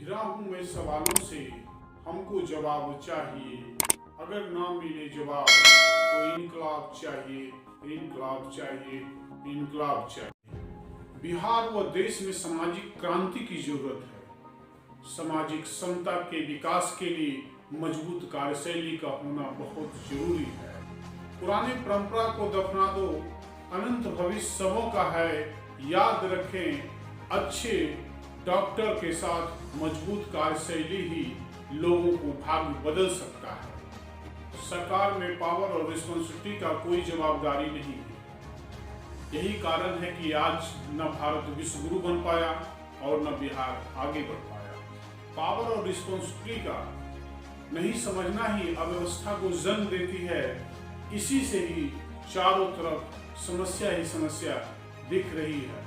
घिरा हूँ मैं सवालों से, हमको जवाब चाहिए। अगर ना मिले जवाब तो इनकलाब चाहिए, इनकलाब चाहिए, इनकलाब चाहिए। बिहार व देश में सामाजिक क्रांति की जरूरत है। सामाजिक समता के विकास के लिए मजबूत कार्यशैली का होना बहुत जरूरी है। पुरानी परंपरा को दफना दो, अनंत भविष्य सबों का है। याद रखें, अच्छे डॉक्टर के साथ मजबूत कार्यशैली ही लोगों को भाग्य बदल सकता है। सरकार में पावर और रिस्पॉन्सिबिलिटी का कोई जवाबदारी नहीं है। यही कारण है कि आज न भारत विश्व गुरु बन पाया और न बिहार आगे बढ़ पाया। पावर और रिस्पॉन्सिबिलिटी का नहीं समझना ही अव्यवस्था को जन्म देती है। इसी से ही चारों तरफ समस्या ही समस्या दिख रही है।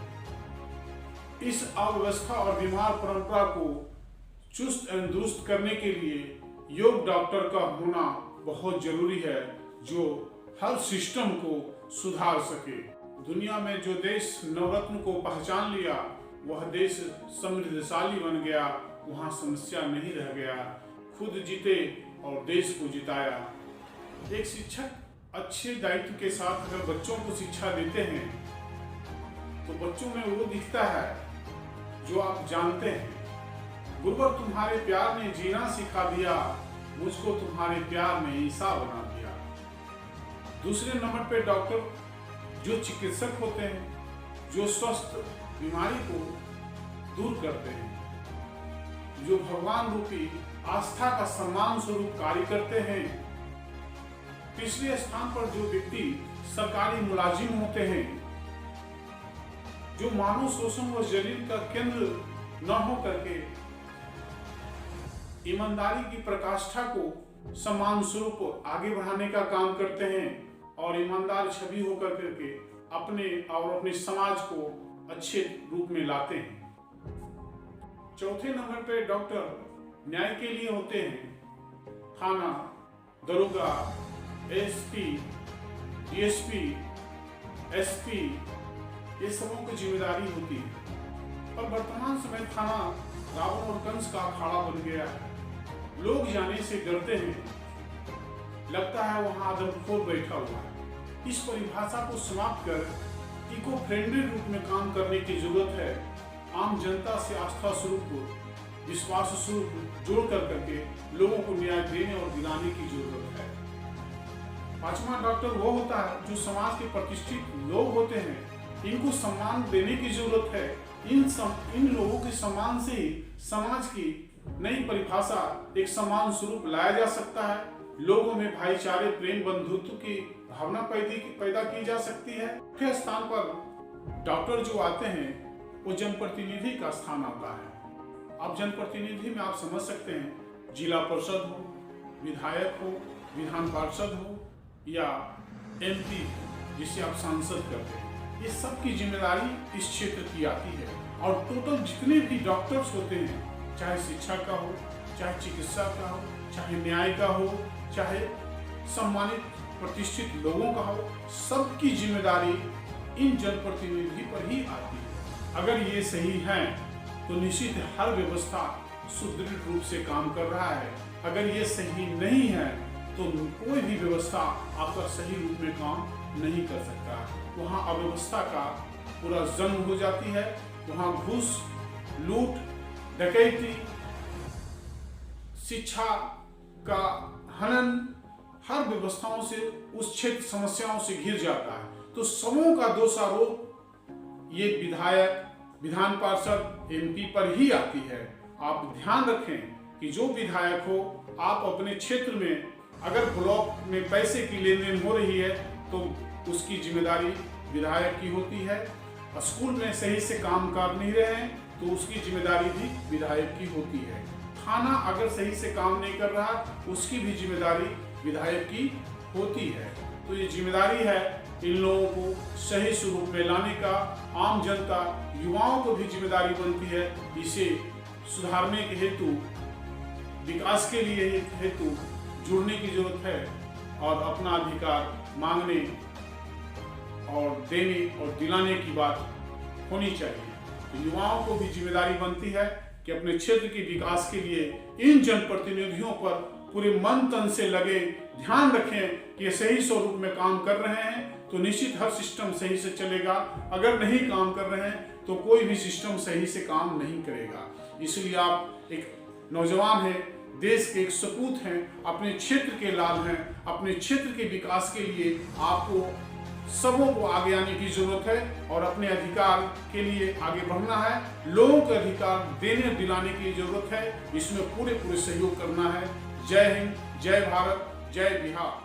इस अव्यवस्था और बीमार परंपरा को चुस्त एवं दुरुस्त करने के लिए योग डॉक्टर का होना बहुत जरूरी है, जो हर सिस्टम को सुधार सके। दुनिया में जो देश नवरत्न को पहचान लिया, वह देश समृद्धशाली बन गया। वहाँ समस्या नहीं रह गया, खुद जीते और देश को जिताया। एक शिक्षक अच्छे दायित्व के साथ अगर बच्चों को शिक्षा देते हैं तो बच्चों में वो दिखता है जो आप जानते हैं। गुरुवर तुम्हारे प्यार ने जीना सिखा दिया, मुझको तुम्हारे प्यार ने ईसा बना दिया। दूसरे नंबर पे डॉक्टर जो चिकित्सक होते हैं, जो स्वस्थ बीमारी को दूर करते हैं, जो भगवान रूपी आस्था का सम्मान स्वरूप कार्य करते हैं। तीसरे स्थान पर जो व्यक्ति सरकारी मुलाजिम होते हैं, जो मानव शोषण व जलील का केंद्र न हो करके ईमानदारी की प्रकाष्ठा को सम्मान स्वरूप आगे बढ़ाने का काम करते हैं और ईमानदार छवि होकर करके अपने और अपने समाज को अच्छे रूप में लाते हैं। चौथे नंबर पे डॉक्टर न्याय के लिए होते हैं। थाना, दरोगा, एसपी, डीएसपी, एसपी, ये सबों की जिम्मेदारी होती है। पर वर्तमान समय थाना रावण और कंस का अखाड़ा बन गया है। लोग जाने से डरते हैं, लगता है वहां आदमखोर बैठा हुआ है। इस परिभाषा को समाप्त कर इको फ्रेंडली रूप में काम करने की जरूरत है। आम जनता से आस्था स्वरूप, विश्वास स्वरूप जोड़ कर करके लोगों को न्याय देने और दिलाने की जरूरत है। पांचवा डॉक्टर वो होता है जो समाज के प्रतिष्ठित लोग होते हैं, इनको सम्मान देने की जरूरत है। इन लोगों के सम्मान से ही समाज की नई परिभाषा एक समान स्वरूप लाया जा सकता है। लोगों में भाईचारे, प्रेम, बंधुत्व की भावना पैदा की जा सकती है। छठे स्थान पर डॉक्टर जो आते हैं वो जनप्रतिनिधि का स्थान आता है। अब जनप्रतिनिधि में आप समझ सकते हैं, जिला परिषद हो, विधायक हो, विधान पार्षद हो या एमपी जिसे आप सांसद करते हैं, ये सब की जिम्मेदारी इस क्षेत्र की आती है। और टोटल जितने भी डॉक्टर्स होते हैं, चाहे शिक्षा का हो, चाहे चिकित्सा का हो, चाहे न्याय का हो, चाहे सम्मानित प्रतिष्ठित लोगों का हो, सबकी जिम्मेदारी इन जनप्रतिनिधि पर ही आती है। अगर ये सही है तो निश्चित हर व्यवस्था सुदृढ़ रूप से काम कर रहा है। अगर ये सही नहीं है तो कोई भी व्यवस्था आपका सही रूप में काम नहीं कर सकता। वहाँ अव्यवस्था का पूरा जन्म हो जाती है। वहाँ घूस, लूट, डकैती, शिक्षा का हनन, हर व्यवस्थाओं से उस क्षेत्र समस्याओं से घिर जाता है। तो समूह का दोषारोप ये विधायक, विधान पार्षद, एमपी पर ही आती है। आप ध्यान रखें कि जो विधायक हो, आप अपने क्षेत्र में अगर ब्लॉक में पैसे की लेन देन हो रही है तो उसकी जिम्मेदारी विधायक की होती है। स्कूल में सही से काम कर नहीं रहे हैं तो उसकी जिम्मेदारी भी विधायक की होती है। थाना अगर सही से काम नहीं कर रहा, उसकी भी जिम्मेदारी विधायक की होती है। तो ये जिम्मेदारी है इन लोगों को सही स्वरूप में लाने का। आम जनता, युवाओं को भी जिम्मेदारी बनती है इसे सुधारने के हेतु, विकास के लिए हेतु जुड़ने की जरूरत है और अपना अधिकार मांगने और देने और दिलाने की बात होनी चाहिए। तो युवाओं को भी जिम्मेदारी बनती है कि अपने क्षेत्र के विकास के लिए इन जनप्रतिनिधियों पर पूरे मन तन से लगे, ध्यान रखें कि ये सही स्वरूप में काम कर रहे हैं तो निश्चित हर सिस्टम सही से चलेगा। अगर नहीं काम कर रहे हैं तो कोई भी सिस्टम सही से काम नहीं करेगा। इसलिए आप एक नौजवान हैं, देश के एक सपूत हैं, अपने क्षेत्र के लाल हैं। अपने क्षेत्र के विकास के लिए आपको सबों को आगे आने की जरूरत है और अपने अधिकार के लिए आगे बढ़ना है। लोगों के अधिकार दिलाने की जरूरत है। इसमें पूरे सहयोग करना है। जय हिंद, जय भारत, जय बिहार।